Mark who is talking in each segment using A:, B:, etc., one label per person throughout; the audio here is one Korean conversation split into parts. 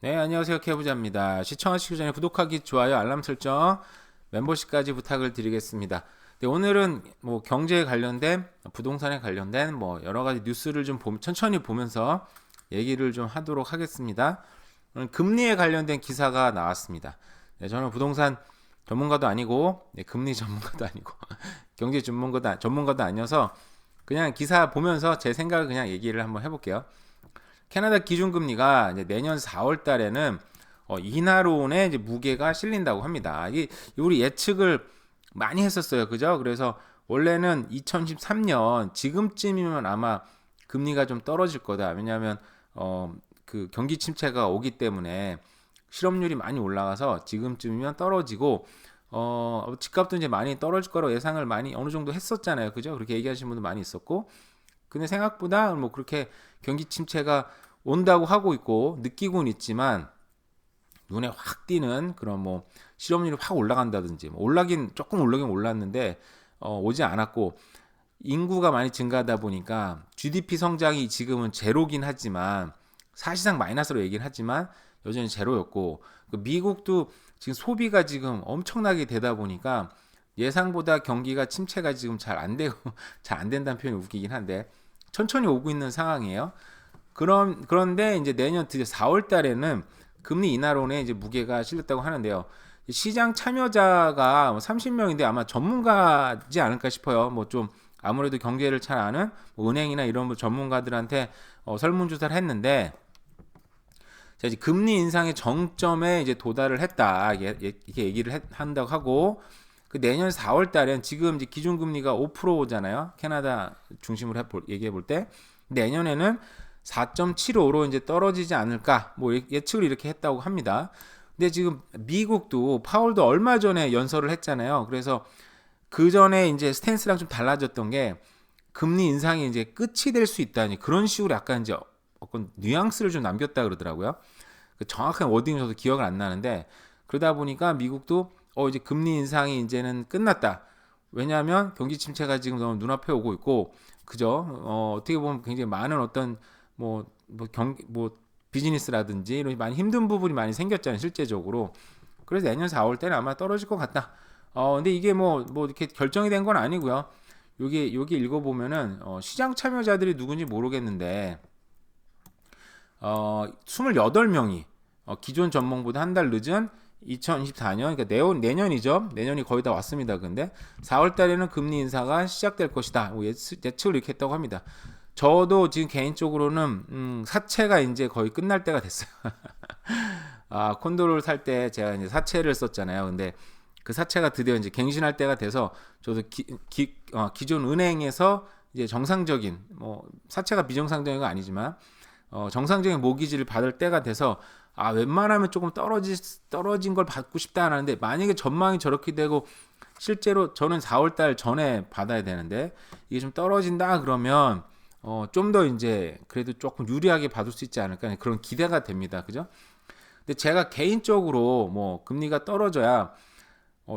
A: 네, 안녕하세요. 케부자입니다. 시청하시기 전에 구독하기, 좋아요, 알람 설정, 멤버십까지 부탁을 드리겠습니다. 네, 오늘은 뭐 경제에 관련된, 부동산에 관련된 뭐 여러 가지 뉴스를 좀 천천히 보면서 얘기를 좀 하도록 하겠습니다. 오늘 금리에 관련된 기사가 나왔습니다. 네, 저는 부동산 전문가도 아니고, 네, 금리 전문가도 아니고, 경제 전문가도 아니어서 그냥 기사 보면서 제 생각을 그냥 얘기를 한번 해볼게요. 캐나다 기준금리가 이제 내년 4월 달에는 인하론에 이제 무게가 실린다고 합니다. 이게 우리 예측을 많이 했었어요. 그죠? 그래서 원래는 2013년 지금쯤이면 아마 금리가 좀 떨어질 거다. 왜냐하면 그 경기 침체가 오기 때문에 실업률이 많이 올라가서 지금쯤이면 떨어지고 집값도 이제 많이 떨어질 거라고 예상을 많이 어느 정도 했었잖아요. 그죠? 그렇게 얘기하시는 분도 많이 있었고 근데 생각보다 뭐 그렇게 경기 침체가 온다고 하고 있고 느끼고는 있지만 눈에 확 띄는 그런 뭐 실업률이 확 올라간다든지 뭐 올라긴 조금 올라긴 올랐는데 오지 않았고 인구가 많이 증가하다 보니까 GDP 성장이 지금은 제로긴 하지만 사실상 마이너스로 얘기는 하지만 여전히 제로였고 미국도 지금 소비가 지금 엄청나게 되다 보니까 예상보다 경기가 침체가 지금 잘 안 되고 잘 안 된다는 표현이 웃기긴 한데 천천히 오고 있는 상황이에요. 그런데 이제 내년 드디어 4월 달에는 금리 인하론에 이제 무게가 실렸다고 하는데요. 시장 참여자가 30명인데 아마 전문가지 않을까 싶어요. 뭐 좀 아무래도 경제를 잘 아는 뭐 은행이나 이런 전문가들한테 설문조사를 했는데 자, 이제 금리 인상의 정점에 이제 도달을 했다. 이렇게 얘기를 한다고 하고 그 내년 4월 달엔 지금 이제 기준금리가 5%잖아요. 캐나다 중심으로 얘기해 볼 때 내년에는 4.75로 이제 떨어지지 않을까 뭐 예측을 이렇게 했다고 합니다. 근데 지금 미국도 파월도 얼마 전에 연설을 했잖아요. 그래서 그 전에 이제 스탠스랑 좀 달라졌던 게 금리 인상이 이제 끝이 될 수 있다니 그런 식으로 약간 이제 어떤 뉘앙스를 좀 남겼다 그러더라고요. 그 정확한 워딩은 저도 기억을 안 나는데 그러다 보니까 미국도 이제 금리 인상이 이제는 끝났다. 왜냐하면 경기 침체가 지금 너무 눈앞에 오고 있고 그죠? 어떻게 보면 굉장히 많은 어떤 뭐 비즈니스라든지 이런 많이 힘든 부분이 많이 생겼잖아요, 실제적으로. 그래서 내년 4월 때는 아마 떨어질 것 같다. 근데 이게 뭐 이렇게 결정이 된 건 아니고요. 여기 읽어보면은 시장 참여자들이 누군지 모르겠는데 28명이 기존 전망보다 한 달 늦은 2024년, 그러니까 내년이죠. 내년이 거의 다 왔습니다. 근데 4월 달에는 금리 인사가 시작될 것이다. 뭐 예측을 이렇게 했다고 합니다. 저도 지금 개인적으로는 사채가 이제 거의 끝날 때가 됐어요. 콘도를 살 때 제가 이제 사채를 썼잖아요. 근데 그 사채가 드디어 이제 갱신할 때가 돼서 저도 기존 은행에서 이제 정상적인 뭐 사채가 비정상적인 건 아니지만 정상적인 모기지를 받을 때가 돼서 웬만하면 조금 떨어진 걸 받고 싶다 하는데 만약에 전망이 저렇게 되고 실제로 저는 4월 달 전에 받아야 되는데 이게 좀 떨어진다 그러면 좀 더 이제 그래도 조금 유리하게 받을 수 있지 않을까 그런 기대가 됩니다. 그죠? 근데 제가 개인적으로 뭐 금리가 떨어져야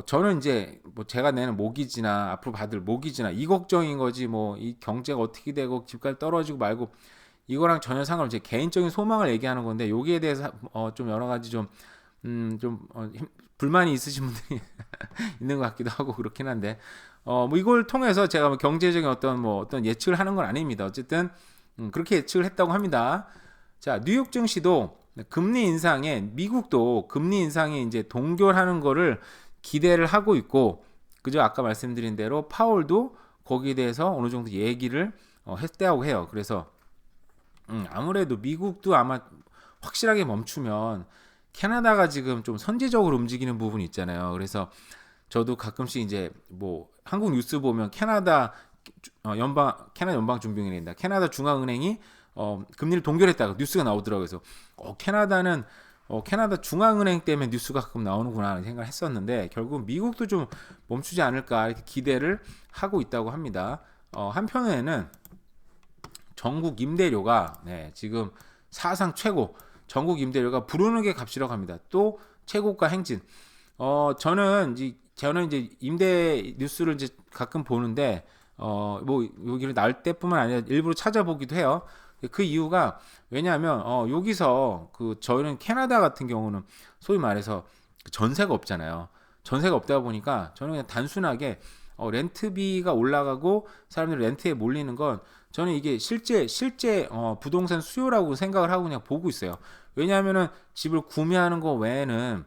A: 저는 이제 뭐 제가 내는 모기지나 앞으로 받을 모기지나 이 걱정인 거지 뭐 이 경제가 어떻게 되고 집값이 떨어지고 말고 이거랑 전혀 상관없이 제 개인적인 소망을 얘기하는 건데 여기에 대해서 좀 여러 가지 불만이 있으신 분들이 있는 것 같기도 하고 그렇긴 한데 뭐 이걸 통해서 제가 뭐 경제적인 어떤 예측을 하는 건 아닙니다. 어쨌든 그렇게 예측을 했다고 합니다. 자, 뉴욕 증시도 금리 인상에 미국도 금리 인상이 이제 동결하는 거를 기대를 하고 있고 그죠? 아까 말씀드린 대로 파월도 거기에 대해서 어느 정도 얘기를 했다고 해요. 그래서 아무래도 미국도 아마 확실하게 멈추면 캐나다가 지금 좀 선제적으로 움직이는 부분이 있잖아요. 그래서 저도 가끔씩 이제 뭐 한국 뉴스 보면 캐나다 연방준비은행이다. 캐나다 중앙은행이 금리를 동결했다고 뉴스가 나오더라고요. 그래서 캐나다는 캐나다 중앙은행 때문에 뉴스가 가끔 나오는구나 하는 생각을 했었는데 결국 미국도 좀 멈추지 않을까 이렇게 기대를 하고 있다고 합니다. 한편에는 전국 임대료가 지금 사상 최고 전국 임대료가 부르는 게 값이라고 합니다. 또 최고가 행진. 저는 이제 임대 뉴스를 이제 가끔 보는데 뭐 여기를 날 때뿐만 아니라 일부러 찾아보기도 해요. 그 이유가 왜냐하면 여기서 그 저희는 캐나다 같은 경우는 소위 말해서 전세가 없잖아요. 전세가 없다 보니까 저는 그냥 단순하게 렌트비가 올라가고 사람들이 렌트에 몰리는 건 저는 이게 실제 부동산 수요라고 생각을 하고 그냥 보고 있어요. 왜냐하면은 집을 구매하는 거 외에는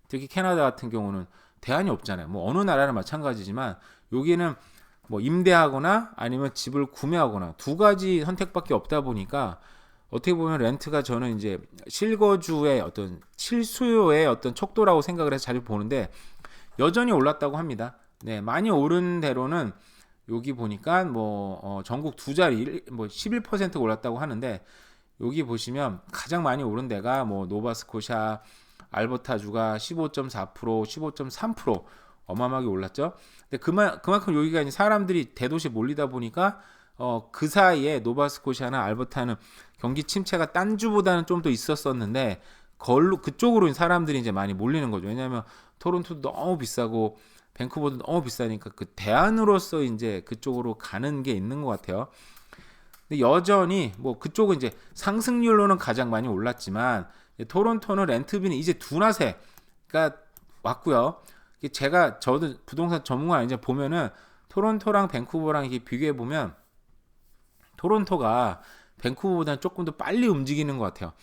A: 특히 캐나다 같은 경우는 대안이 없잖아요. 뭐 어느 나라나 마찬가지지만 여기는 뭐 임대하거나 아니면 집을 구매하거나 두 가지 선택밖에 없다 보니까 어떻게 보면 렌트가 저는 이제 실거주의 어떤 실수요의 어떤 척도라고 생각을 해서 자주 보는데 여전히 올랐다고 합니다. 네, 많이 오른 대로는 여기 보니까 뭐 전국 두 자리 뭐 11% 올랐다고 하는데 여기 보시면 가장 많이 오른 데가 뭐 노바스코샤, 알버타주가 15.4%, 15.3% 어마어마하게 올랐죠. 근데 그만큼 여기가 이제 사람들이 대도시 몰리다 보니까 그 사이에 노바스코샤나 알버타는 경기 침체가 딴 주보다는 좀 더 있었었는데 그쪽으로 사람들이 이제 많이 몰리는 거죠. 왜냐하면 토론토도 너무 비싸고 밴쿠버도 너무 비싸니까 그 대안으로서 이제 그쪽으로 가는 게 있는 것 같아요. 근데 여전히 뭐 그쪽은 이제 상승률로는 가장 많이 올랐지만 토론토는 렌트비는 이제 둔화세가 왔고요. 저도 부동산 전문가 이제 보면은 토론토랑 밴쿠버랑 이렇게 비교해 보면 토론토가 밴쿠버보다는 조금 더 빨리 움직이는 것 같아요.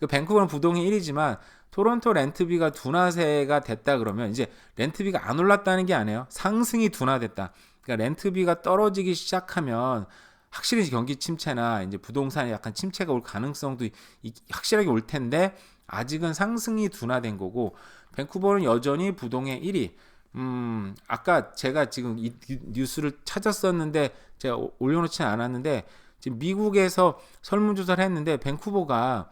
A: 그 밴쿠버는 부동이 1위지만 토론토 렌트비가 둔화세가 됐다 그러면 이제 렌트비가 안 올랐다는 게 아니에요. 상승이 둔화됐다. 그러니까 렌트비가 떨어지기 시작하면 확실히 경기 침체나 이제 부동산에 약간 침체가 올 가능성도 확실하게 올 텐데 아직은 상승이 둔화된 거고 밴쿠버는 여전히 부동의 1위. 아까 제가 지금 이 뉴스를 찾았었는데 제가 올려놓지는 않았는데 지금 미국에서 설문조사를 했는데 밴쿠버가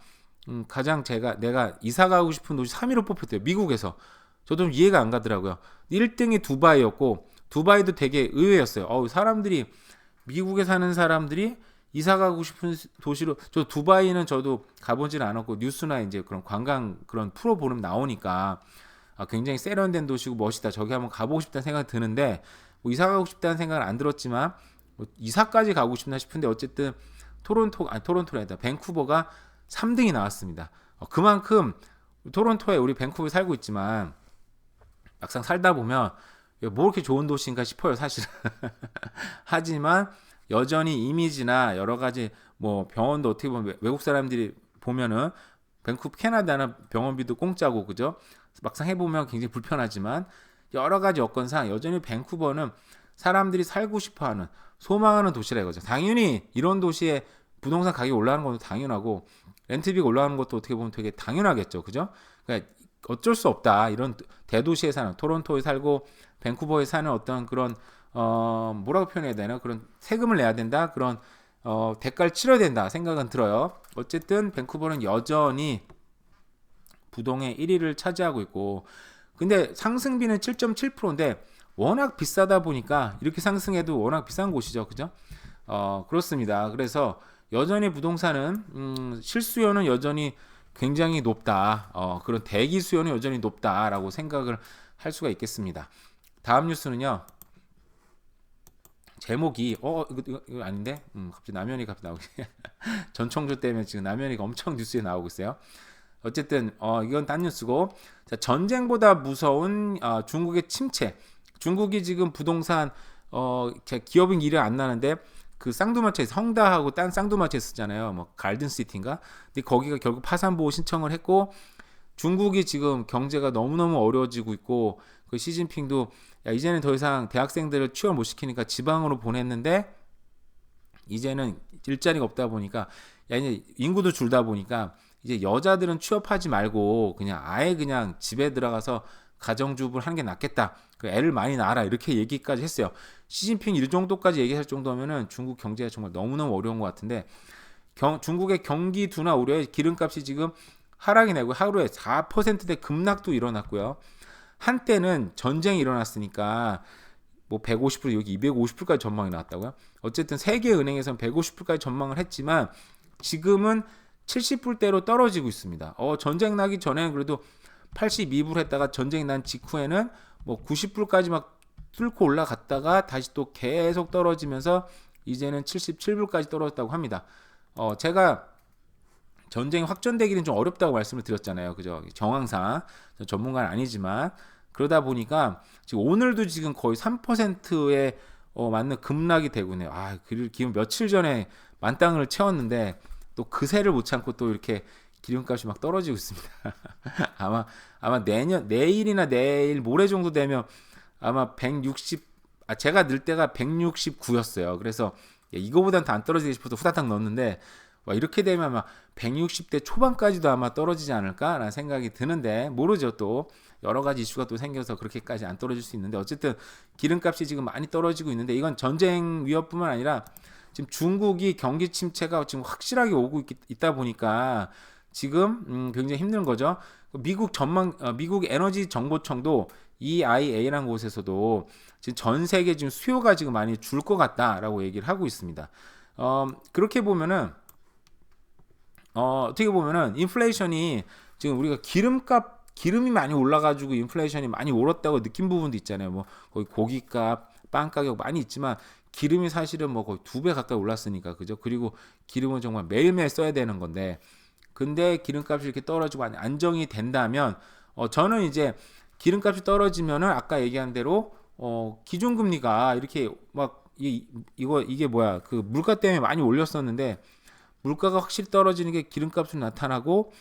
A: 가장 내가 이사 가고 싶은 도시 3위로 뽑혔대요. 미국에서. 저도 이해가 안 가더라고요. 1등이 두바이였고 두바이도 되게 의외였어요. 사람들이 미국에 사는 사람들이 이사 가고 싶은 도시로 두바이는 저도 가보지는 않았고 뉴스나 이제 그런 관광 그런 프로 보면 나오니까 굉장히 세련된 도시고 멋있다. 저기 한번 가보고 싶다는 생각이 드는데 뭐 이사 가고 싶다는 생각은 안 들었지만 뭐 이사까지 가고 싶나 싶은데 어쨌든 토론토가 아니다. 밴쿠버가 3등이 나왔습니다. 그만큼 토론토에 우리 밴쿠버에 살고 있지만 막상 살다 보면 뭐 이렇게 좋은 도시인가 싶어요, 사실은. 하지만 여전히 이미지나 여러 가지 뭐 병원도 어떻게 보면 외국 사람들이 보면은 밴쿠버 캐나다는 병원비도 공짜고 그죠? 막상 해보면 굉장히 불편하지만 여러 가지 여건상 여전히 밴쿠버는 사람들이 살고 싶어하는 소망하는 도시라 이거죠. 당연히 이런 도시에 부동산 가격이 올라가는 것도 당연하고 렌트비가 올라가는 것도 어떻게 보면 되게 당연하겠죠, 그죠? 그러니까 어쩔 수 없다. 이런 대도시에 사는 토론토에 살고 밴쿠버에 사는 어떤 그런 뭐라고 표현해야 되나 그런 세금을 내야 된다 그런 대가를 치러야 된다 생각은 들어요. 어쨌든 밴쿠버는 여전히 부동의 1위를 차지하고 있고 근데 상승비는 7.7%인데 워낙 비싸다 보니까 이렇게 상승해도 워낙 비싼 곳이죠, 그죠? 그렇습니다. 그래서 여전히 부동산은 실수요는 여전히 굉장히 높다. 그런 대기 수요는 여전히 높다라고 생각을 할 수가 있겠습니다. 다음 뉴스는요. 제목이 이거 아닌데? 갑자기 남현이가 나오고 전청조 때문에 지금 남현이가 엄청 뉴스에 나오고 있어요. 어쨌든 이건 딴 뉴스고 자, 전쟁보다 무서운 중국의 침체. 중국이 지금 부동산 기업인 일이 안 나는데 그 쌍두마차에서 성다하고 딴 쌍두마차에 쓰잖아요. 뭐 갈든시티인가? 근데 거기가 결국 파산보호 신청을 했고 중국이 지금 경제가 너무너무 어려워지고 있고 그 시진핑도 이제는 더 이상 대학생들을 취업 못 시키니까 지방으로 보냈는데 이제는 일자리가 없다 보니까 이제 인구도 줄다 보니까 이제 여자들은 취업하지 말고 그냥 아예 그냥 집에 들어가서 가정주부를 하는 게 낫겠다. 그 애를 많이 낳아라 이렇게 얘기까지 했어요. 시진핑 이 정도까지 얘기할 정도면은 중국 경제가 정말 너무너무 어려운 것 같은데 중국의 경기 둔화 우려에 기름값이 지금 하락이 내고 하루에 4%대 급락도 일어났고요. 한때는 전쟁이 일어났으니까 뭐 150불 여기 250불까지 전망이 나왔다고요. 어쨌든 세계 은행에서는 150불까지 전망을 했지만 지금은 70불대로 떨어지고 있습니다. 전쟁 나기 전에는 그래도 82불 했다가 전쟁 난 직후에는 뭐 90불까지 막 뚫고 올라갔다가 다시 또 계속 떨어지면서 이제는 77불까지 떨어졌다고 합니다. 제가 전쟁이 확전되기는 좀 어렵다고 말씀을 드렸잖아요. 그죠? 정황상 전문가는 아니지만 그러다 보니까 지금 오늘도 지금 거의 3%에 맞는 급락이 되고 있네요. 기름 며칠 전에 만땅을 채웠는데 또 그새를 못 참고 또 이렇게 기름값이 막 떨어지고 있습니다. 아마 내일이나 내일 모레 정도 되면 아마 160 제가 넣을 때가 169였어요. 그래서 이거보단 더 안 떨어지게 싶어서 후다닥 넣었는데 이렇게 되면 아마 160대 초반까지도 아마 떨어지지 않을까라는 생각이 드는데 모르죠. 또 여러 가지 이슈가 또 생겨서 그렇게까지 안 떨어질 수 있는데 어쨌든 기름값이 지금 많이 떨어지고 있는데 이건 전쟁 위협뿐만 아니라 지금 중국이 경기 침체가 지금 확실하게 오고 있다 보니까 지금 굉장히 힘든 거죠. 미국 에너지 정보청도 EIA라는 곳에서도 지금 전 세계 지금 수요가 지금 많이 줄 것 같다라고 얘기를 하고 있습니다. 그렇게 보면은 어떻게 보면은 인플레이션이 지금 우리가 기름이 많이 올라가지고 인플레이션이 많이 오랐다고 느낀 부분도 있잖아요. 뭐 거의 고기값, 빵 가격 많이 있지만 기름이 사실은 뭐 거의 2배 가까이 올랐으니까 그죠? 그리고 기름은 정말 매일매일 써야 되는 건데 근데 기름값이 이렇게 떨어지고 안정이 된다면 저는 이제 기름값이 떨어지면은 아까 얘기한 대로 기준금리가 이렇게 막 이게 뭐야 그 물가 때문에 많이 올렸었는데 물가가 확실히 떨어지는 게 기름값으로 나타나고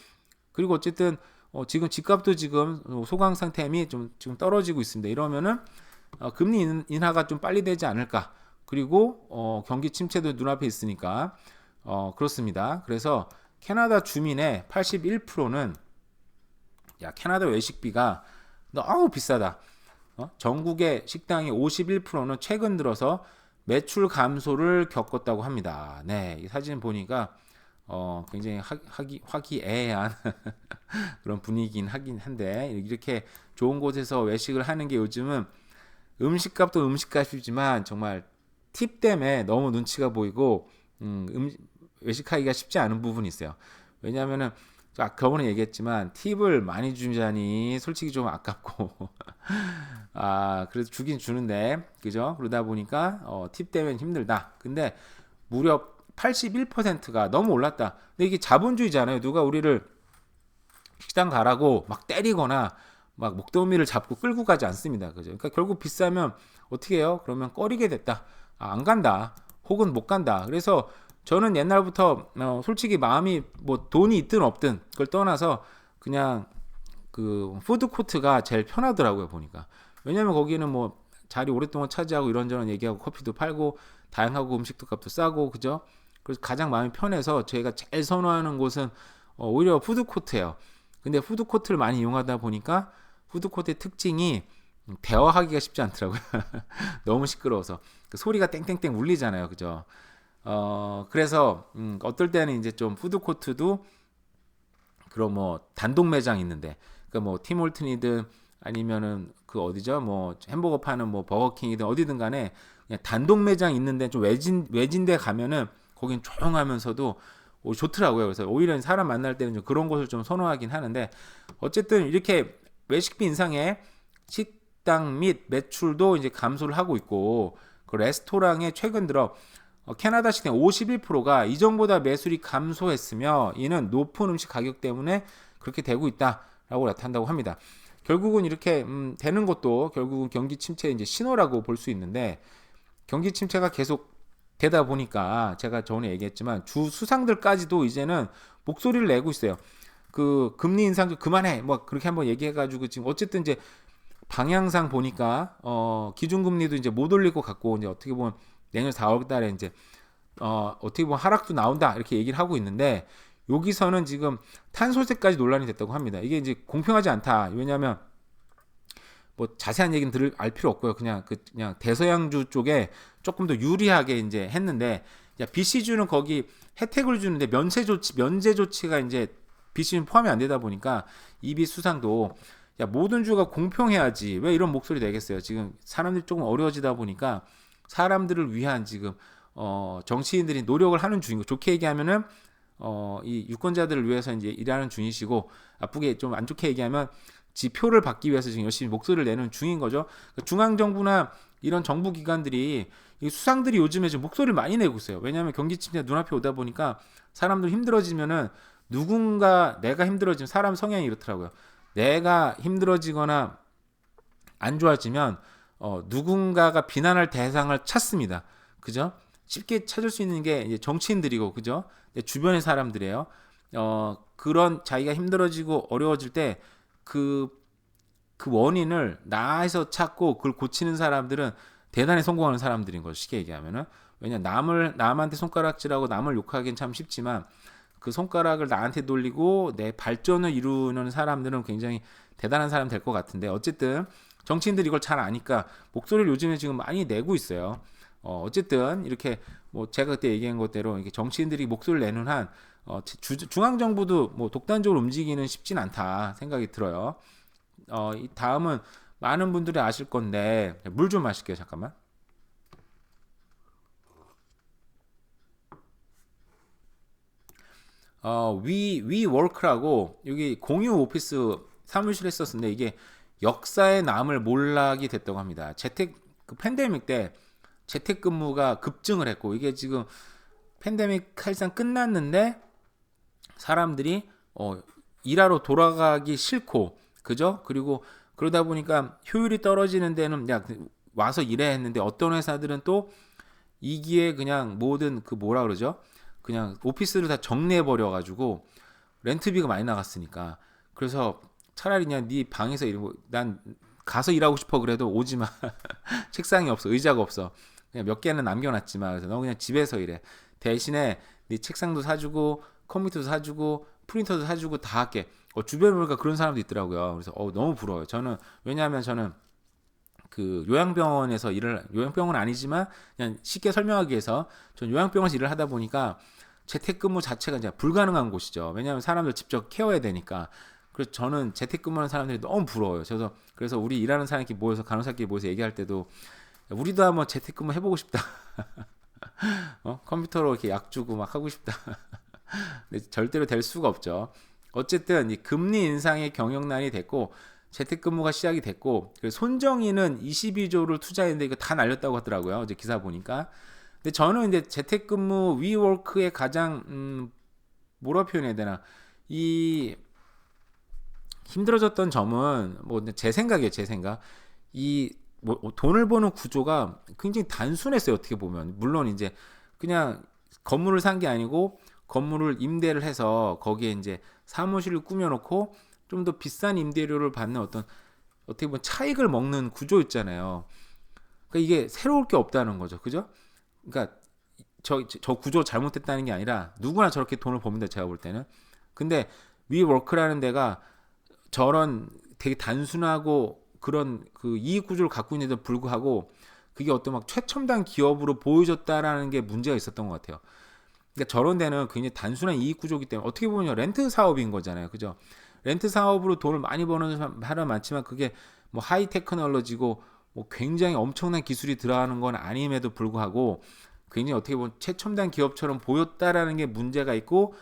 A: 그리고 어쨌든 지금 집값도 지금 소강 상태임이 좀 지금 떨어지고 있습니다. 이러면은 금리 인하가 좀 빨리 되지 않을까. 그리고 경기 침체도 눈앞에 있으니까 그렇습니다. 그래서 캐나다 주민의 81%는 캐나다 외식비가 너무 비싸다. 전국의 식당의 51%는 최근 들어서 매출 감소를 겪었다고 합니다. 네, 이 사진 보니까 굉장히 화기애애한 그런 분위기긴 하긴 한데 이렇게 좋은 곳에서 외식을 하는 게 요즘은 음식값도 음식값이지만 정말 팁 때문에 너무 눈치가 보이고 외식하기가 쉽지 않은 부분이 있어요. 왜냐하면은 저번에 얘기했지만 팁을 많이 주자니 솔직히 좀 아깝고 그래도 주긴 주는데 그죠? 그러다 보니까 팁 때문에 힘들다. 근데 무려 81%가 너무 올랐다. 근데 이게 자본주의잖아요. 누가 우리를 식당 가라고 막 때리거나 막 목덜미를 잡고 끌고 가지 않습니다. 그죠? 그러니까 결국 비싸면 어떻게 해요? 그러면 꺼리게 됐다. 안 간다. 혹은 못 간다. 그래서 저는 옛날부터 솔직히 마음이 뭐 돈이 있든 없든 그걸 떠나서 그냥 그 푸드코트가 제일 편하더라고요 보니까. 왜냐면 거기는 뭐 자리 오랫동안 차지하고 이런저런 얘기하고 커피도 팔고 다양하고 음식도 값도 싸고 그죠? 그래서 가장 마음이 편해서 제가 제일 선호하는 곳은 오히려 푸드코트예요. 근데 푸드코트를 많이 이용하다 보니까 푸드코트의 특징이 대화하기가 쉽지 않더라고요. 너무 시끄러워서 그 소리가 땡땡땡 울리잖아요, 그죠? 그래서 어떨 때는 이제 좀 푸드코트도 그런 뭐 단독 매장 있는데 그러니까 뭐 팀홀튼이든 아니면은 그 어디죠? 뭐 햄버거 파는 뭐 버거킹이든 어디든 간에 그냥 단독 매장 있는데 좀 외진데 가면은 거긴 조용하면서도 좋더라고요. 그래서 오히려 사람 만날 때는 좀 그런 곳을 좀 선호하긴 하는데 어쨌든 이렇게 외식비 인상에 식당 및 매출도 이제 감소를 하고 있고 그 레스토랑에 최근 들어 캐나다 식당 51%가 이전보다 매출이 감소했으며 이는 높은 음식 가격 때문에 그렇게 되고 있다라고 나타난다고 합니다. 결국은 이렇게 되는 것도 결국은 경기 침체의 이제 신호라고 볼 수 있는데 경기 침체가 계속 되다 보니까 제가 전에 얘기했지만 주 수상들까지도 이제는 목소리를 내고 있어요. 그 금리 인상 좀 그만해 뭐 그렇게 한번 얘기해가지고 지금 어쨌든 이제 방향상 보니까 기준금리도 이제 못 올릴 것 같고 이제 어떻게 보면 내년 4월 달에 이제 어떻게 보면 하락도 나온다 이렇게 얘기를 하고 있는데 여기서는 지금 탄소세까지 논란이 됐다고 합니다. 이게 이제 공평하지 않다. 왜냐하면 뭐 자세한 얘기는 알 필요 없고요. 그냥 대서양주 쪽에 조금 더 유리하게 이제 했는데 BC주는 거기 혜택을 주는데 면제 조치가 이제 BC주는 포함이 안 되다 보니까 EB 수상도 모든 주가 공평해야지 왜 이런 목소리 내겠어요. 지금 사람들이 조금 어려워지다 보니까 사람들을 위한 지금 정치인들이 노력을 하는 중인 거. 좋게 얘기하면은 이 유권자들을 위해서 이제 일하는 중이시고 나쁘게 좀 안 좋게 얘기하면 지표를 받기 위해서 지금 열심히 목소리를 내는 중인 거죠. 중앙 정부나 이런 정부 기관들이 이 수상들이 요즘에 좀 목소리를 많이 내고 있어요. 왜냐하면 경기 침체가 눈앞에 오다 보니까 사람들 힘들어지면은 누군가 내가 힘들어지면 사람 성향이 이렇더라고요. 내가 힘들어지거나 안 좋아지면 누군가가 비난할 대상을 찾습니다. 그죠? 쉽게 찾을 수 있는 게 이제 정치인들이고, 그죠? 내 주변의 사람들이에요. 그런 자기가 힘들어지고 어려워질 때 그 원인을 나에서 찾고 그걸 고치는 사람들은 대단히 성공하는 사람들인 거죠. 쉽게 얘기하면은. 왜냐 남한테 손가락질하고 남을 욕하기는 참 쉽지만 그 손가락을 나한테 돌리고 내 발전을 이루는 사람들은 굉장히 대단한 사람 될 것 같은데, 어쨌든 정치인들이 이걸 잘 아니까 목소리를 요즘에 지금 많이 내고 있어요. 어쨌든 이렇게 뭐 제가 그때 얘기한 것대로 이렇게 정치인들이 목소리를 내는 한 중앙 정부도 뭐 독단적으로 움직이는 쉽진 않다 생각이 들어요. 이 다음은 많은 분들이 아실 건데 물 좀 마실게요. 잠깐만. 위워크라고 여기 공유 오피스 사무실 했었는데 이게 역사의 남을 몰락이 됐다고 합니다. 그 팬데믹 때 재택근무가 급증을 했고, 이게 지금 팬데믹 사실상 끝났는데 사람들이 일하러 돌아가기 싫고, 그죠? 그리고 그러다 보니까 효율이 떨어지는 데는 야 와서 일해야 했는데, 어떤 회사들은 또 이 기회에 그냥 모든 그 뭐라 그러죠? 그냥 오피스를 다 정리해 버려 가지고 렌트비가 많이 나갔으니까, 그래서 차라리 그냥 네 방에서 일하고, 난 가서 일하고 싶어 그래도 오지 마. 책상이 없어, 의자가 없어. 그냥 몇 개는 남겨놨지만, 그래서 너 그냥 집에서 일해. 대신에 네 책상도 사주고 컴퓨터도 사주고 프린터도 사주고 다 할게. 주변에 보니까 그런 사람도 있더라고요. 그래서 너무 부러워요. 저는 왜냐하면 저는 그 요양병원에서 요양병원 아니지만 그냥 쉽게 설명하기 위해서 전 요양병원에서 일을 하다 보니까 재택근무 자체가 이제 불가능한 곳이죠. 왜냐하면 사람들 직접 케어해야 되니까. 그래서 저는 재택근무하는 사람들이 너무 부러워요. 그래서 우리 일하는 사람끼리 모여서, 간호사끼리 모여서 얘기할 때도 우리도 한번 재택근무 해보고 싶다. 컴퓨터로 이렇게 약 주고 막 하고 싶다. 근데 절대로 될 수가 없죠. 어쨌든 이 금리 인상의 경영난이 됐고 재택근무가 시작이 됐고, 손정희는 22조를 투자했는데 이거 다 날렸다고 하더라고요. 어제 기사 보니까. 근데 저는 이제 재택근무 위워크의 가장 뭐라 표현해야 되나, 이 힘들어졌던 점은 뭐 제 생각이에요. 제 생각. 이 뭐 돈을 버는 구조가 굉장히 단순했어요. 어떻게 보면. 물론 이제 그냥 건물을 산 게 아니고 건물을 임대를 해서 거기에 이제 사무실을 꾸며놓고 좀 더 비싼 임대료를 받는 어떻게 보면 차익을 먹는 구조였잖아요. 그러니까 이게 새로울 게 없다는 거죠. 그죠? 그러니까 저 구조 잘못됐다는 게 아니라 누구나 저렇게 돈을 법니다. 제가 볼 때는. 근데 위워크라는 데가 저런 되게 단순하고 그런 그 이익 구조를 갖고 있는데도 불구하고 그게 어떤 막 최첨단 기업으로 보여졌다라는 게 문제가 있었던 것 같아요. 그러니까 저런 데는 굉장히 단순한 이익 구조이기 때문에 어떻게 보면 렌트 사업인 거잖아요. 그죠? 렌트 사업으로 돈을 많이 버는 사람 많지만 그게 뭐 하이 테크놀로지고 뭐 굉장히 엄청난 기술이 들어가는 건 아님에도 불구하고 굉장히 어떻게 보면 최첨단 기업처럼 보였다라는 게 문제가 있고,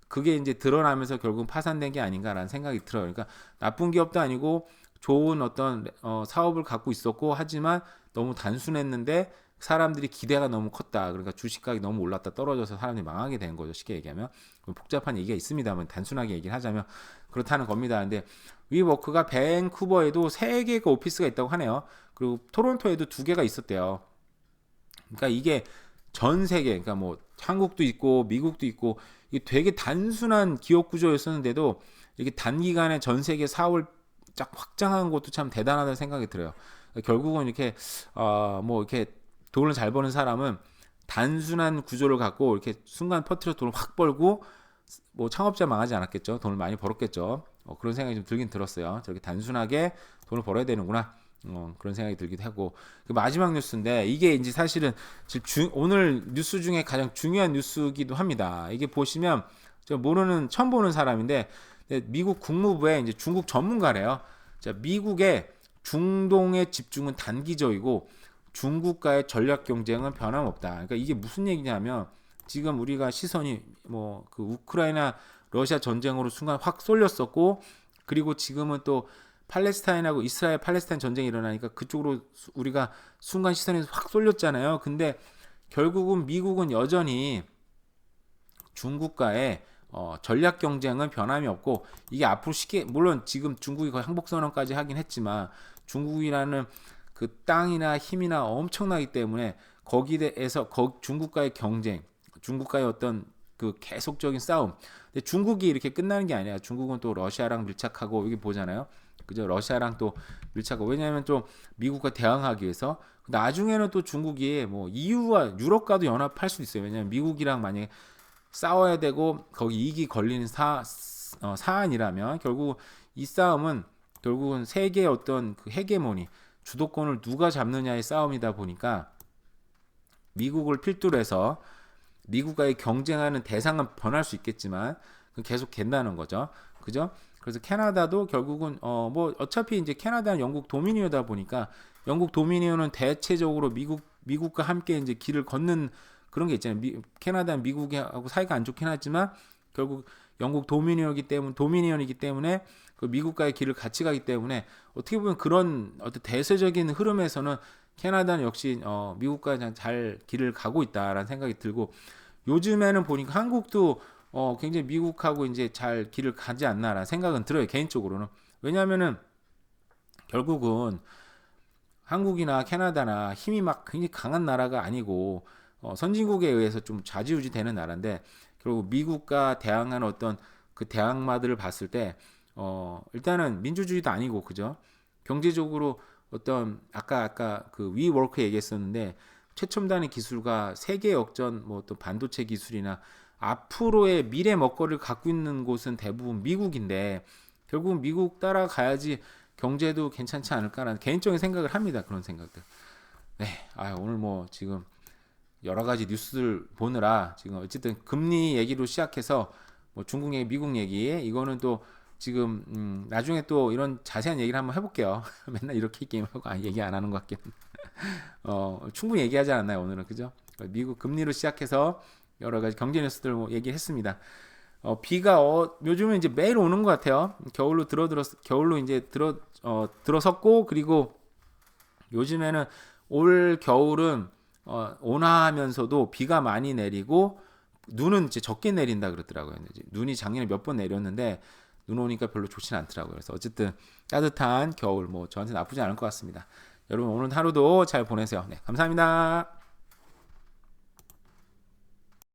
A: 그게 이제 드러나면서 결국 파산된 게 아닌가라는 생각이 들어요. 그러니까 나쁜 기업도 아니고 좋은 어떤 사업을 갖고 있었고, 하지만 너무 단순했는데 사람들이 기대가 너무 컸다. 그러니까 주식가격이 너무 올랐다 떨어져서 사람들이 망하게 된 거죠. 쉽게 얘기하면. 복잡한 얘기가 있습니다만 단순하게 얘기를 하자면 그렇다는 겁니다. 근데 위워크가 밴쿠버에도 3개가 오피스가 있다고 하네요. 그리고 토론토에도 2개가 있었대요. 그러니까 이게 전 세계, 그러니까 뭐 한국도 있고 미국도 있고, 이게 되게 단순한 기업 구조였었는데도 이렇게 단기간에 전 세계 사업을 쫙 확장한 것도 참 대단하다는 생각이 들어요. 결국은 이렇게 뭐 이렇게 돈을 잘 버는 사람은 단순한 구조를 갖고 이렇게 순간 퍼트려 돈을 확 벌고, 뭐 창업자 망하지 않았겠죠. 돈을 많이 벌었겠죠. 그런 생각이 좀 들긴 들었어요. 저렇게 단순하게 돈을 벌어야 되는구나. 그런 생각이 들기도 하고. 그 마지막 뉴스인데 이게 이제 사실은 지금 오늘 뉴스 중에 가장 중요한 뉴스기도 합니다. 이게 보시면 제가 처음 보는 사람인데 미국 국무부의 이제 중국 전문가래요. 자, 미국의 중동의 집중은 단기적이고 중국과의 전략 경쟁은 변함없다. 그러니까 이게 무슨 얘기냐면 지금 우리가 시선이 뭐 그 우크라이나 러시아 전쟁으로 순간 확 쏠렸었고, 그리고 지금은 또 팔레스타인하고 이스라엘 팔레스타인 전쟁이 일어나니까 그쪽으로 우리가 순간 시선이 확 쏠렸잖아요. 근데 결국은 미국은 여전히 중국과의 전략 경쟁은 변함이 없고, 이게 앞으로 쉽게, 물론 지금 중국이 거의 항복 선언까지 하긴 했지만 중국이라는 그 땅이나 힘이나 엄청나기 때문에 거기에 대해서 중국과의 경쟁, 중국과의 어떤 그 계속적인 싸움. 근데 중국이 이렇게 끝나는 게 아니야. 중국은 또 러시아랑 밀착하고, 여기 보잖아요. 그죠? 러시아랑 또 밀착하고. 왜냐하면 또 미국과 대항하기 위해서. 나중에는 또 중국이 뭐 EU와 유럽과도 연합할 수 있어요. 왜냐하면 미국이랑 만약에 싸워야 되고 거기 이익이 걸리는 사안이라면 결국 이 싸움은 결국은 세계의 어떤 그 헤게모니, 주도권을 누가 잡느냐의 싸움이다 보니까 미국을 필두로 해서 미국과의 경쟁하는 대상은 변할 수 있겠지만 계속 된다는 거죠. 그죠? 그래서 캐나다도 결국은 뭐 어차피 이제 캐나다는 영국 도미니언이다 보니까 영국 도미니언은 대체적으로 미국과 함께 이제 길을 걷는 그런 게 있잖아요. 캐나다는 미국하고 사이가 안 좋긴 하지만 결국 영국 도미니언이기 때문에 그 미국과의 길을 같이 가기 때문에 어떻게 보면 그런 어떤 대세적인 흐름에서는 캐나다는 역시 미국과 잘 길을 가고 있다라는 생각이 들고, 요즘에는 보니까 한국도 굉장히 미국하고 이제 잘 길을 가지 않나라는 생각은 들어요, 개인적으로는. 왜냐하면은 결국은 한국이나 캐나다나 힘이 막 굉장히 강한 나라가 아니고 선진국에 의해서 좀 좌지우지 되는 나라인데, 결국 미국과 대항하는 어떤 그 대항마들을 봤을 때 일단은 민주주의도 아니고, 그죠? 경제적으로 어떤 아까 그 위워크 얘기했었는데, 최첨단의 기술과 세계 역전, 뭐 또 반도체 기술이나 앞으로의 미래 먹거리를 갖고 있는 곳은 대부분 미국인데, 결국 미국 따라가야지 경제도 괜찮지 않을까라는 개인적인 생각을 합니다. 그런 생각들. 네, 오늘 뭐 지금 여러 가지 뉴스들 보느라 지금 어쨌든 금리 얘기로 시작해서 뭐 중국 얘기, 미국 얘기, 이거는 또 지금 나중에 또 이런 자세한 얘기를 한번 해볼게요. 맨날 이렇게 게임하고 얘기 안 하는 것 같긴. 충분히 얘기하지 않았나요 오늘은, 그죠? 미국 금리로 시작해서 여러 가지 경제 뉴스들 뭐 얘기했습니다. 비가 요즘은 이제 매일 오는 것 같아요. 겨울로 이제 들어섰고, 그리고 요즘에는 올 겨울은 온화하면서도 비가 많이 내리고 눈은 이제 적게 내린다 그러더라고요. 눈이 작년에 몇 번 내렸는데 눈 오니까 별로 좋진 않더라고요. 그래서 어쨌든 따뜻한 겨울, 뭐 저한테 나쁘지 않을 것 같습니다. 여러분 오늘 하루도 잘 보내세요. 네, 감사합니다.